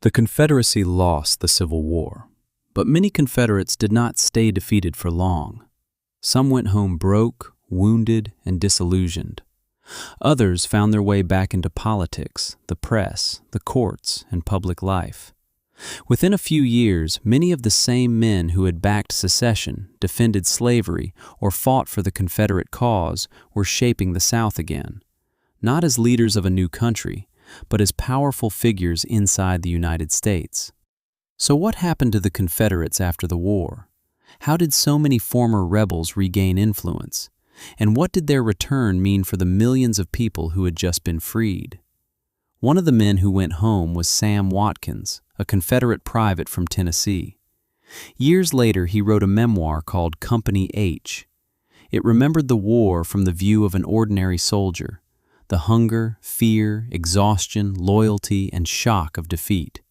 The Confederacy lost the Civil War, but many Confederates did not stay defeated for long. Some went home broke, wounded, and disillusioned. Others found their way back into politics, the press, the courts, and public life. Within a few years, many of the same men who had backed secession, defended slavery, or fought for the Confederate cause were shaping the South again, not as leaders of a new country, but as powerful figures inside the United States. So what happened to the Confederates after the war? How did so many former rebels regain influence? And what did their return mean for the millions of people who had just been freed? One of the men who went home was Sam Watkins, a Confederate private from Tennessee. Years later, he wrote a memoir called Company H. It remembered the war from the view of an ordinary soldier, the hunger, fear, exhaustion, loyalty, and shock of defeat.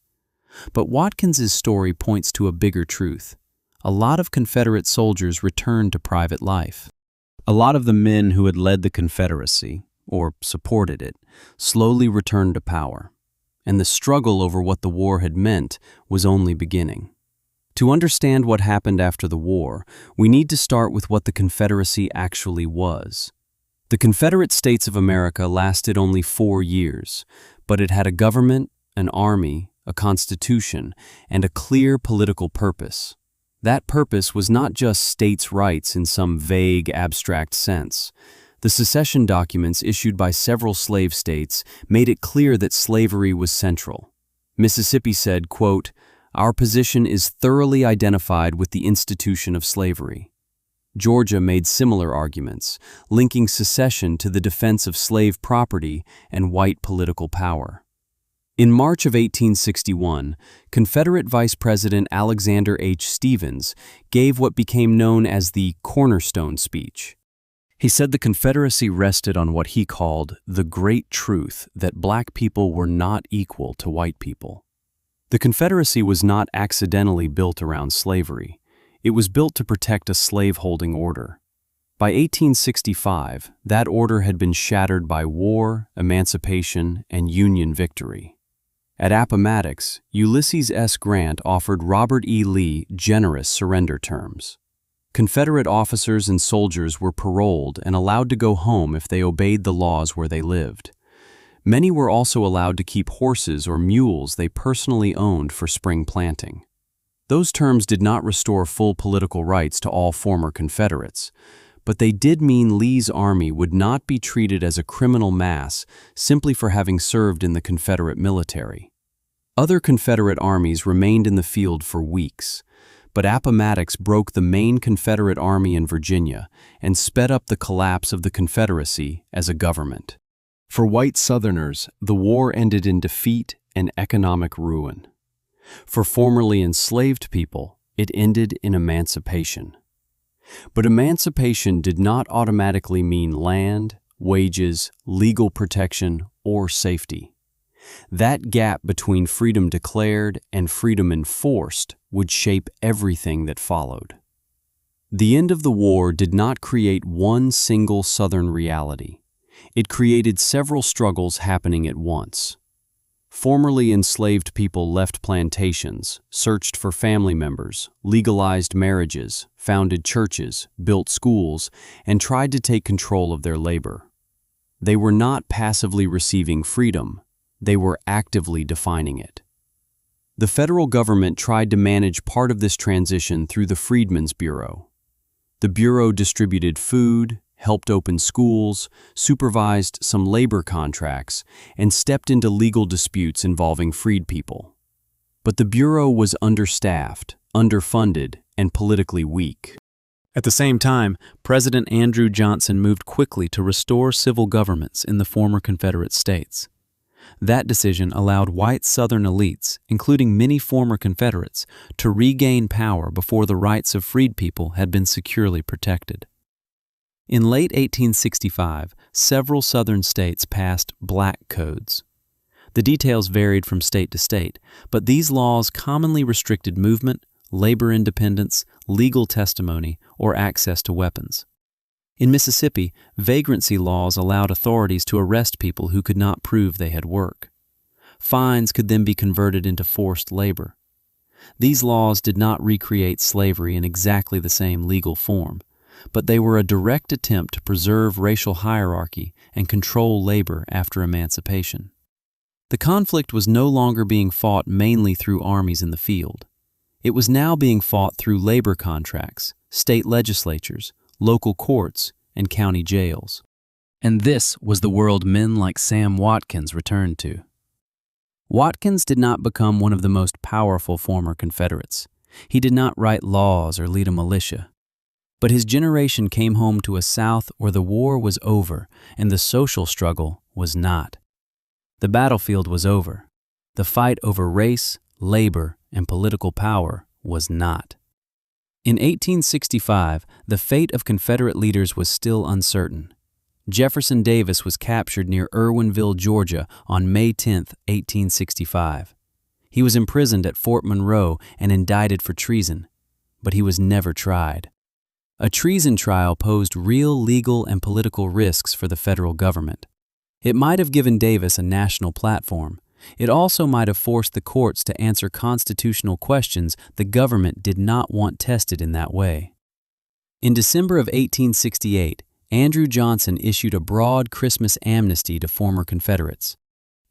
But Watkins's story points to a bigger truth. A lot of Confederate soldiers returned to private life. A lot of the men who had led the Confederacy, or supported it, slowly returned to power, and the struggle over what the war had meant was only beginning. To understand what happened after the war, we need to start with what the Confederacy actually was. The Confederate States of America lasted only 4 years, but it had a government, an army, a constitution, and a clear political purpose. That purpose was not just states' rights in some vague, abstract sense. The secession documents issued by several slave states made it clear that slavery was central. Mississippi said, quote, "Our position is thoroughly identified with the institution of slavery." Georgia made similar arguments, linking secession to the defense of slave property and white political power. In March of 1861, Confederate Vice President Alexander H. Stephens gave what became known as the Cornerstone Speech. He said the Confederacy rested on what he called the great truth that black people were not equal to white people. The Confederacy was not accidentally built around slavery. It was built to protect a slave-holding order. By 1865, that order had been shattered by war, emancipation, and Union victory. At Appomattox, Ulysses S. Grant offered Robert E. Lee generous surrender terms. Confederate officers and soldiers were paroled and allowed to go home if they obeyed the laws where they lived. Many were also allowed to keep horses or mules they personally owned for spring planting. Those terms did not restore full political rights to all former Confederates, but they did mean Lee's army would not be treated as a criminal mass simply for having served in the Confederate military. Other Confederate armies remained in the field for weeks, but Appomattox broke the main Confederate army in Virginia and sped up the collapse of the Confederacy as a government. For white Southerners, the war ended in defeat and economic ruin. For formerly enslaved people, it ended in emancipation. But emancipation did not automatically mean land, wages, legal protection, or safety. That gap between freedom declared and freedom enforced would shape everything that followed. The end of the war did not create one single Southern reality. It created several struggles happening at once. Formerly enslaved people left plantations, searched for family members, legalized marriages, founded churches, built schools, and tried to take control of their labor. They were not passively receiving freedom. They were actively defining it. The federal government tried to manage part of this transition through the Freedmen's Bureau. The Bureau distributed food, helped open schools, supervised some labor contracts, and stepped into legal disputes involving freed people. But the Bureau was understaffed, underfunded, and politically weak. At the same time, President Andrew Johnson moved quickly to restore civil governments in the former Confederate states. That decision allowed white Southern elites, including many former Confederates, to regain power before the rights of freed people had been securely protected. In late 1865, several Southern states passed black codes. The details varied from state to state, but these laws commonly restricted movement, labor independence, legal testimony, or access to weapons. In Mississippi, vagrancy laws allowed authorities to arrest people who could not prove they had work. Fines could then be converted into forced labor. These laws did not recreate slavery in exactly the same legal form, but they were a direct attempt to preserve racial hierarchy and control labor after emancipation. The conflict was no longer being fought mainly through armies in the field. It was now being fought through labor contracts, state legislatures, local courts, and county jails. And this was the world men like Sam Watkins returned to. Watkins did not become one of the most powerful former Confederates. He did not write laws or lead a militia. But his generation came home to a South where the war was over and the social struggle was not. The battlefield was over. The fight over race, labor, and political power was not. In 1865, the fate of Confederate leaders was still uncertain. Jefferson Davis was captured near Irwinville, Georgia on May 10, 1865. He was imprisoned at Fort Monroe and indicted for treason, but he was never tried. A treason trial posed real legal and political risks for the federal government. It might have given Davis a national platform. It also might have forced the courts to answer constitutional questions the government did not want tested in that way. In December of 1868, Andrew Johnson issued a broad Christmas amnesty to former Confederates.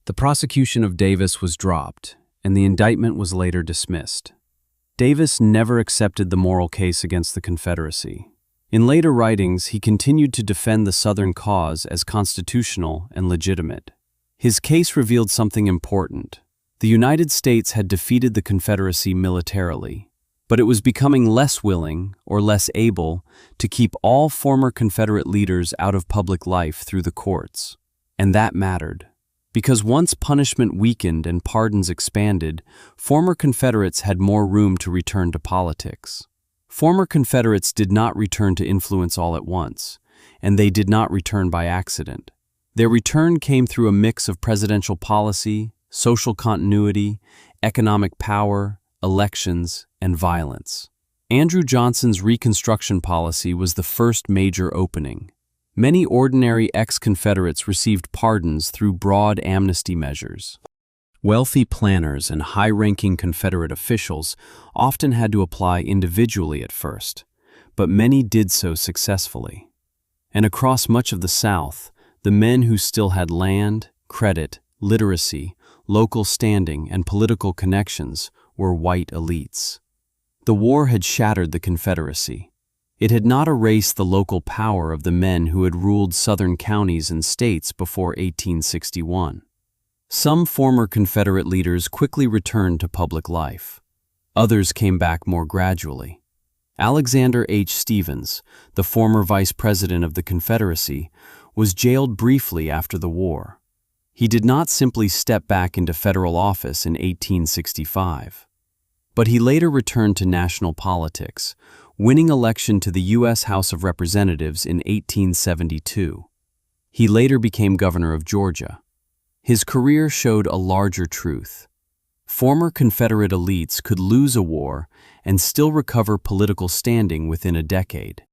The prosecution of Davis was dropped, and the indictment was later dismissed. Davis never accepted the moral case against the Confederacy. In later writings, he continued to defend the Southern cause as constitutional and legitimate. His case revealed something important. The United States had defeated the Confederacy militarily, but it was becoming less willing or less able to keep all former Confederate leaders out of public life through the courts. And that mattered, because once punishment weakened and pardons expanded, former Confederates had more room to return to politics. Former Confederates did not return to influence all at once, and they did not return by accident. Their return came through a mix of presidential policy, social continuity, economic power, elections, and violence. Andrew Johnson's Reconstruction policy was the first major opening. Many ordinary ex-Confederates received pardons through broad amnesty measures. Wealthy planners and high-ranking Confederate officials often had to apply individually at first, but many did so successfully. And across much of the South, the men who still had land, credit, literacy, local standing, and political connections were white elites. The war had shattered the Confederacy. It had not erased the local power of the men who had ruled Southern counties and states before 1861. Some former Confederate leaders quickly returned to public life. Others came back more gradually. Alexander H. Stephens, the former vice president of the Confederacy, was jailed briefly after the war. He did not simply step back into federal office in 1865. But he later returned to national politics, winning election to the U.S. House of Representatives in 1872. He later became governor of Georgia. His career showed a larger truth. Former Confederate elites could lose a war and still recover political standing within a decade.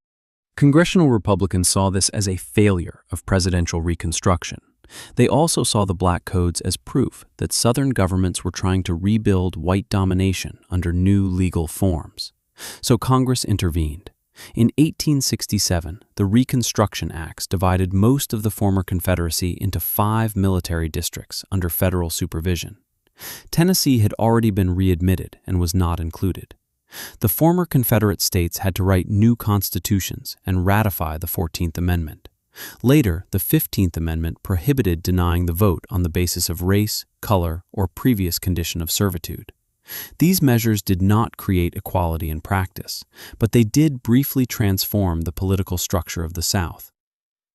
Congressional Republicans saw this as a failure of presidential Reconstruction. They also saw the Black Codes as proof that Southern governments were trying to rebuild white domination under new legal forms. So Congress intervened. In 1867, the Reconstruction Acts divided most of the former Confederacy into 5 military districts under federal supervision. Tennessee had already been readmitted and was not included. The former Confederate states had to write new constitutions and ratify the 14th Amendment. Later, the 15th Amendment prohibited denying the vote on the basis of race, color, or previous condition of servitude. These measures did not create equality in practice, but they did briefly transform the political structure of the South.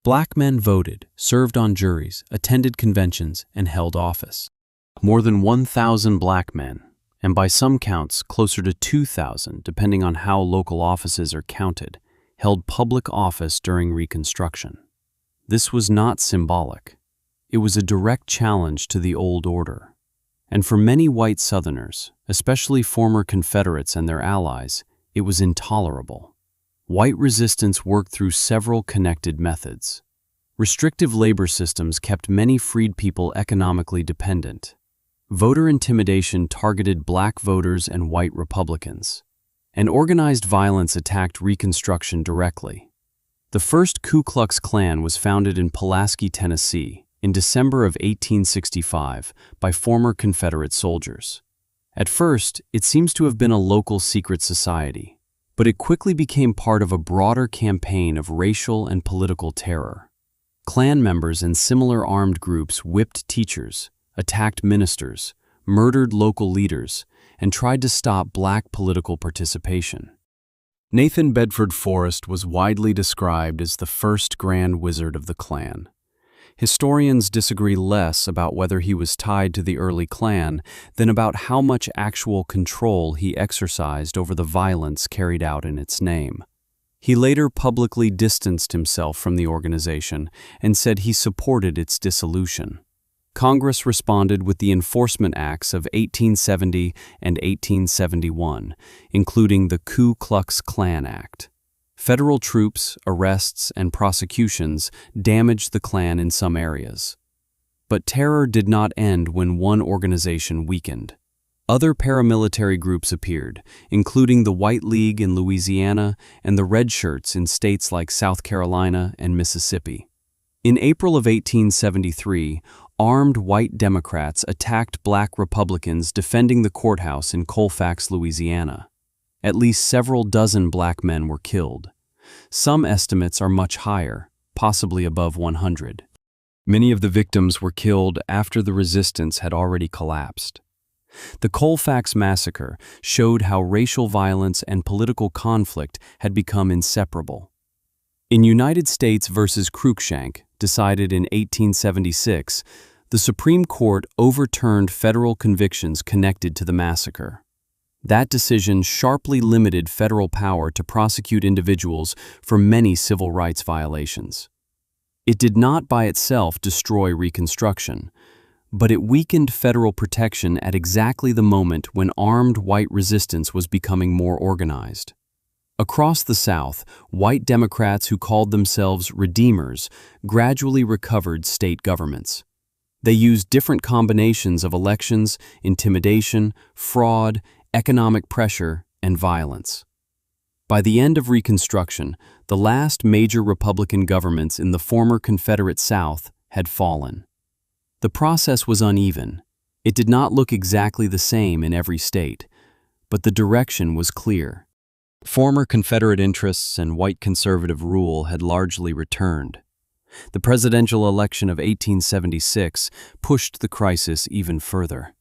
Black men voted, served on juries, attended conventions, and held office. More than 1,000 black men, and by some counts closer to 2,000 depending on how local offices are counted, held public office during Reconstruction. This was not symbolic. It was a direct challenge to the old order. And for many white Southerners, especially former Confederates and their allies, it was intolerable. White resistance worked through several connected methods. Restrictive labor systems kept many freed people economically dependent. Voter intimidation targeted black voters and white Republicans, and organized violence attacked Reconstruction directly. The first Ku Klux Klan was founded in Pulaski, Tennessee, in December of 1865 by former Confederate soldiers. At first, it seems to have been a local secret society, but it quickly became part of a broader campaign of racial and political terror. Klan members and similar armed groups whipped teachers, attacked ministers, murdered local leaders, and tried to stop black political participation. Nathan Bedford Forrest was widely described as the first Grand Wizard of the Klan. Historians disagree less about whether he was tied to the early Klan than about how much actual control he exercised over the violence carried out in its name. He later publicly distanced himself from the organization and said he supported its dissolution. Congress responded with the Enforcement Acts of 1870 and 1871, including the Ku Klux Klan Act. Federal troops, arrests, and prosecutions damaged the Klan in some areas. But terror did not end when one organization weakened. Other paramilitary groups appeared, including the White League in Louisiana and the Red Shirts in states like South Carolina and Mississippi. In April of 1873, armed white Democrats attacked black Republicans defending the courthouse in Colfax, Louisiana. At least several dozen black men were killed. Some estimates are much higher, possibly above 100. Many of the victims were killed after the resistance had already collapsed. The Colfax Massacre showed how racial violence and political conflict had become inseparable. In United States v. Cruikshank, decided in 1876, the Supreme Court overturned federal convictions connected to the massacre. That decision sharply limited federal power to prosecute individuals for many civil rights violations. It did not by itself destroy Reconstruction, but it weakened federal protection at exactly the moment when armed white resistance was becoming more organized. Across the South, white Democrats who called themselves Redeemers gradually recovered state governments. They used different combinations of elections, intimidation, fraud, economic pressure, and violence. By the end of Reconstruction, the last major Republican governments in the former Confederate South had fallen. The process was uneven. It did not look exactly the same in every state, but the direction was clear. Former Confederate interests and white conservative rule had largely returned. The presidential election of 1876 pushed the crisis even further.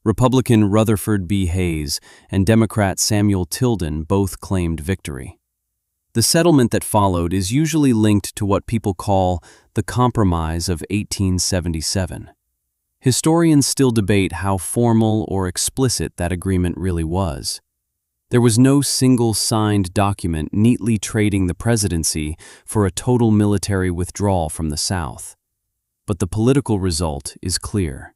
Republican Rutherford B. Hayes and Democrat Samuel Tilden both claimed victory. The settlement that followed is usually linked to what people call the Compromise of 1877. Historians still debate how formal or explicit that agreement really was. There was no single signed document neatly trading the presidency for a total military withdrawal from the South. But the political result is clear.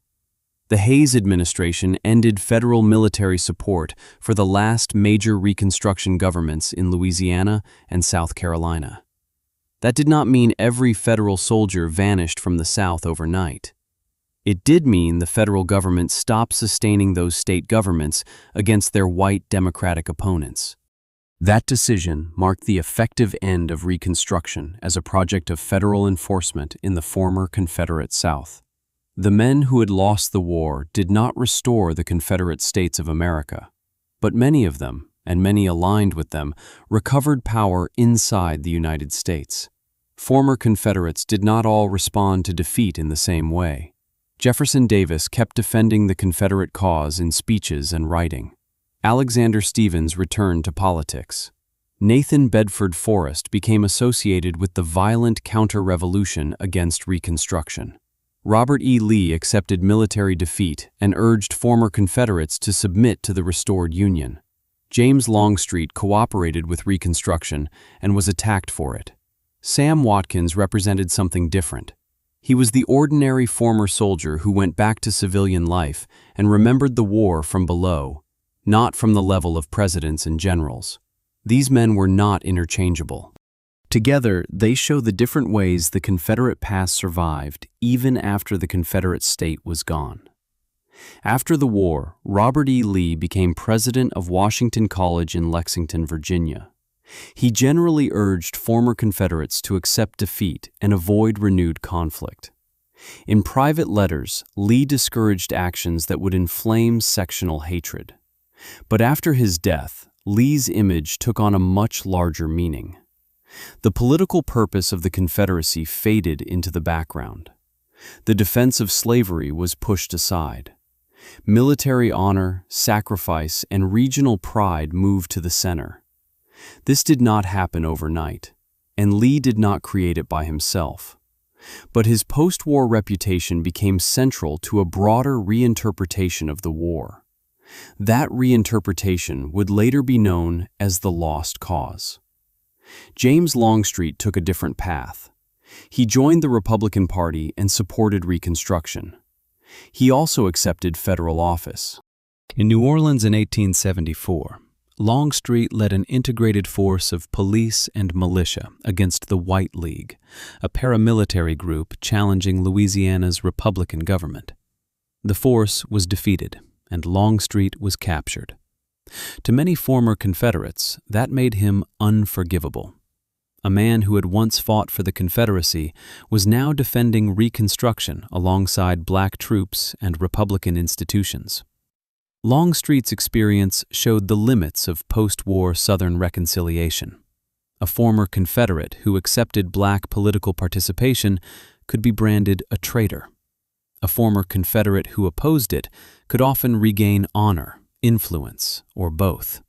The Hayes administration ended federal military support for the last major Reconstruction governments in Louisiana and South Carolina. That did not mean every federal soldier vanished from the South overnight. It did mean the federal government stopped sustaining those state governments against their white Democratic opponents. That decision marked the effective end of Reconstruction as a project of federal enforcement in the former Confederate South. The men who had lost the war did not restore the Confederate States of America, but many of them, and many aligned with them, recovered power inside the United States. Former Confederates did not all respond to defeat in the same way. Jefferson Davis kept defending the Confederate cause in speeches and writing. Alexander Stephens returned to politics. Nathan Bedford Forrest became associated with the violent counter-revolution against Reconstruction. Robert E. Lee accepted military defeat and urged former Confederates to submit to the restored Union. James Longstreet cooperated with Reconstruction and was attacked for it. Sam Watkins represented something different. He was the ordinary former soldier who went back to civilian life and remembered the war from below, not from the level of presidents and generals. These men were not interchangeable. Together, they show the different ways the Confederate past survived even after the Confederate state was gone. After the war, Robert E. Lee became president of Washington College in Lexington, Virginia. He generally urged former Confederates to accept defeat and avoid renewed conflict. In private letters, Lee discouraged actions that would inflame sectional hatred. But after his death, Lee's image took on a much larger meaning. The political purpose of the Confederacy faded into the background. The defense of slavery was pushed aside. Military honor, sacrifice, and regional pride moved to the center. This did not happen overnight, and Lee did not create it by himself. But his post-war reputation became central to a broader reinterpretation of the war. That reinterpretation would later be known as the Lost Cause. James Longstreet took a different path. He joined the Republican Party and supported Reconstruction. He also accepted federal office. In New Orleans in 1874, Longstreet led an integrated force of police and militia against the White League, a paramilitary group challenging Louisiana's Republican government. The force was defeated, and Longstreet was captured. To many former Confederates, that made him unforgivable. A man who had once fought for the Confederacy was now defending Reconstruction alongside black troops and Republican institutions. Longstreet's experience showed the limits of post-war Southern reconciliation. A former Confederate who accepted black political participation could be branded a traitor. A former Confederate who opposed it could often regain honor, influence, or both.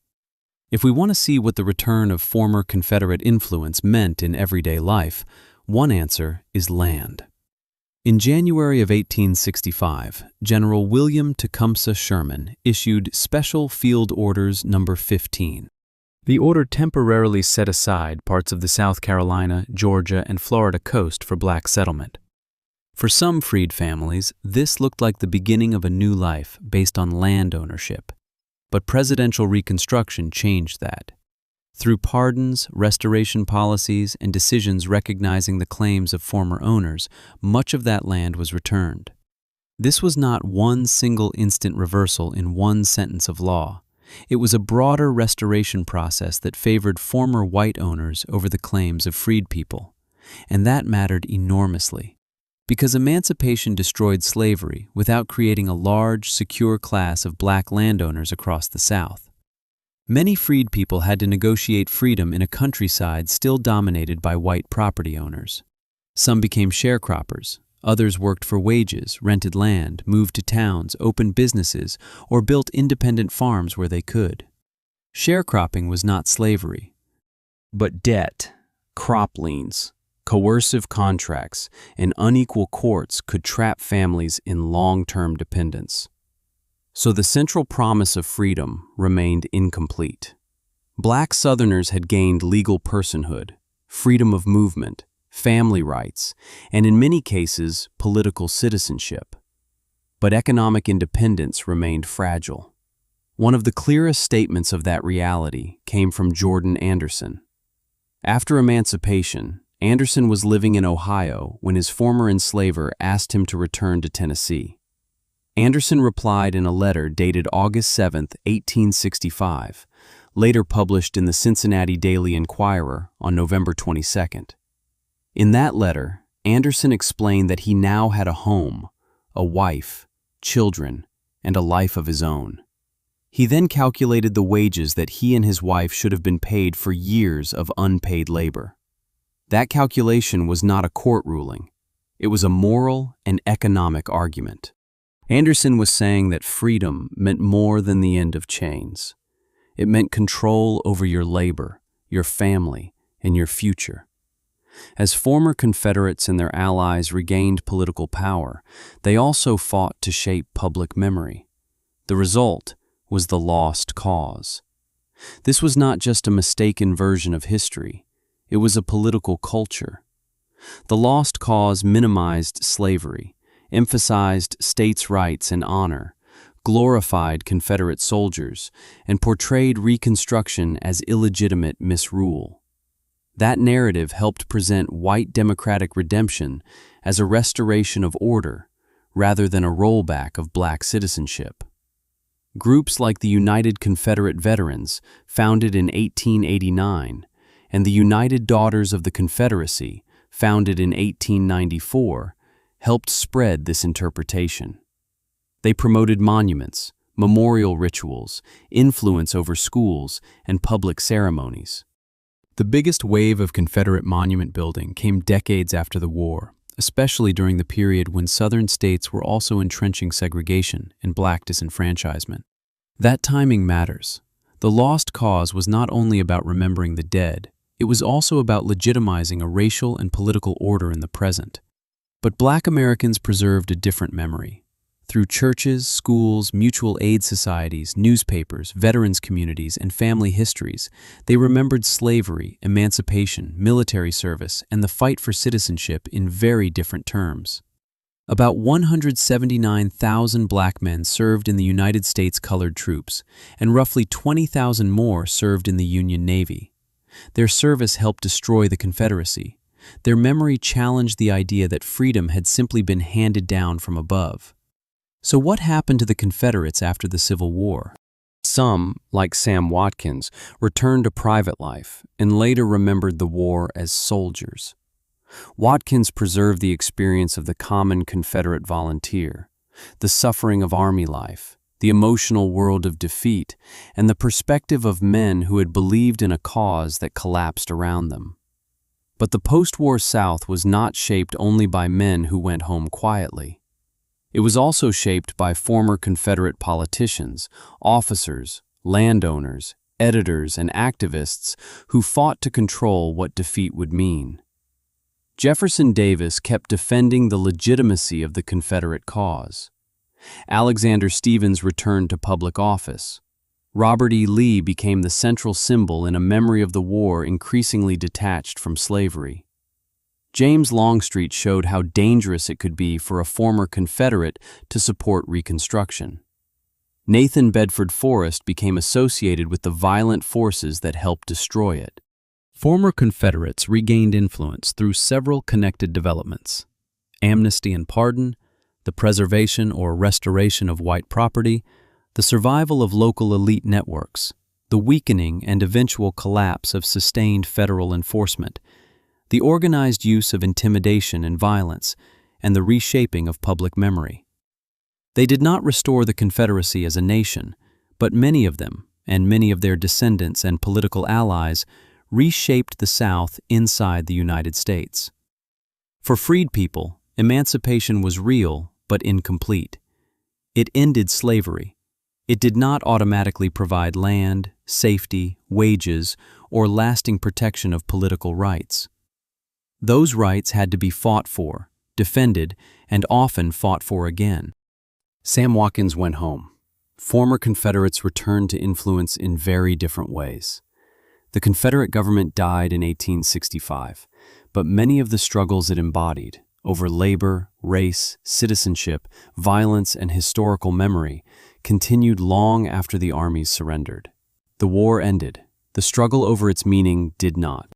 If we want to see what the return of former Confederate influence meant in everyday life, one answer is land. In January of 1865, General William Tecumseh Sherman issued Special Field Orders No. 15. The order temporarily set aside parts of the South Carolina, Georgia, and Florida coast for black settlement. For some freed families, this looked like the beginning of a new life based on land ownership. But presidential Reconstruction changed that. Through pardons, restoration policies, and decisions recognizing the claims of former owners, much of that land was returned. This was not one single instant reversal in one sentence of law. It was a broader restoration process that favored former white owners over the claims of freed people. And that mattered enormously, because emancipation destroyed slavery without creating a large, secure class of black landowners across the South. Many freed people had to negotiate freedom in a countryside still dominated by white property owners. Some became sharecroppers, others worked for wages, rented land, moved to towns, opened businesses, or built independent farms where they could. Sharecropping was not slavery, but debt, crop liens, coercive contracts, and unequal courts could trap families in long-term dependence. So the central promise of freedom remained incomplete. Black Southerners had gained legal personhood, freedom of movement, family rights, and in many cases, political citizenship. But economic independence remained fragile. One of the clearest statements of that reality came from Jordan Anderson. After emancipation, Anderson was living in Ohio when his former enslaver asked him to return to Tennessee. Anderson replied in a letter dated August 7, 1865, later published in the Cincinnati Daily Enquirer on November 22. In that letter, Anderson explained that he now had a home, a wife, children, and a life of his own. He then calculated the wages that he and his wife should have been paid for years of unpaid labor. That calculation was not a court ruling. It was a moral and economic argument. Anderson was saying that freedom meant more than the end of chains. It meant control over your labor, your family, and your future. As former Confederates and their allies regained political power, they also fought to shape public memory. The result was the Lost Cause. This was not just a mistaken version of history. It was a political culture. The Lost Cause minimized slavery, emphasized states' rights and honor, glorified Confederate soldiers, and portrayed Reconstruction as illegitimate misrule. That narrative helped present white democratic redemption as a restoration of order, rather than a rollback of black citizenship. Groups like the United Confederate Veterans, founded in 1889, and the United Daughters of the Confederacy, founded in 1894, helped spread this interpretation. They promoted monuments, memorial rituals, influence over schools, and public ceremonies. The biggest wave of Confederate monument building came decades after the war, especially during the period when Southern states were also entrenching segregation and black disenfranchisement. That timing matters. The lost cause was not only about remembering the dead, it was also about legitimizing a racial and political order in the present. But black Americans preserved a different memory. Through churches, schools, mutual aid societies, newspapers, veterans communities, and family histories, they remembered slavery, emancipation, military service, and the fight for citizenship in very different terms. About 179,000 black men served in the United States Colored Troops, and roughly 20,000 more served in the Union Navy. Their service helped destroy the Confederacy. Their memory challenged the idea that freedom had simply been handed down from above. So what happened to the Confederates after the Civil War? Some, like Sam Watkins, returned to private life and later remembered the war as soldiers. Watkins preserved the experience of the common Confederate volunteer, the suffering of army life, the emotional world of defeat, and the perspective of men who had believed in a cause that collapsed around them. But the post-war South was not shaped only by men who went home quietly. It was also shaped by former Confederate politicians, officers, landowners, editors, and activists who fought to control what defeat would mean. Jefferson Davis kept defending the legitimacy of the Confederate cause. Alexander Stephens returned to public office. Robert E. Lee became the central symbol in a memory of the war increasingly detached from slavery. James Longstreet showed how dangerous it could be for a former Confederate to support Reconstruction. Nathan Bedford Forrest became associated with the violent forces that helped destroy it. Former Confederates regained influence through several connected developments: amnesty and pardon, the preservation or restoration of white property, the survival of local elite networks, the weakening and eventual collapse of sustained federal enforcement, the organized use of intimidation and violence, and the reshaping of public memory. They did not restore the Confederacy as a nation, but many of them, and many of their descendants and political allies, reshaped the South inside the United States. For freed people, emancipation was real but incomplete. It ended slavery. It did not automatically provide land, safety, wages, or lasting protection of political rights. Those rights had to be fought for, defended, and often fought for again. Sam Watkins went home. Former Confederates returned to influence in very different ways. The Confederate government died in 1865, but many of the struggles it embodied, over labor, race, citizenship, violence, and historical memory, continued long after the armies surrendered. The war ended. The struggle over its meaning did not.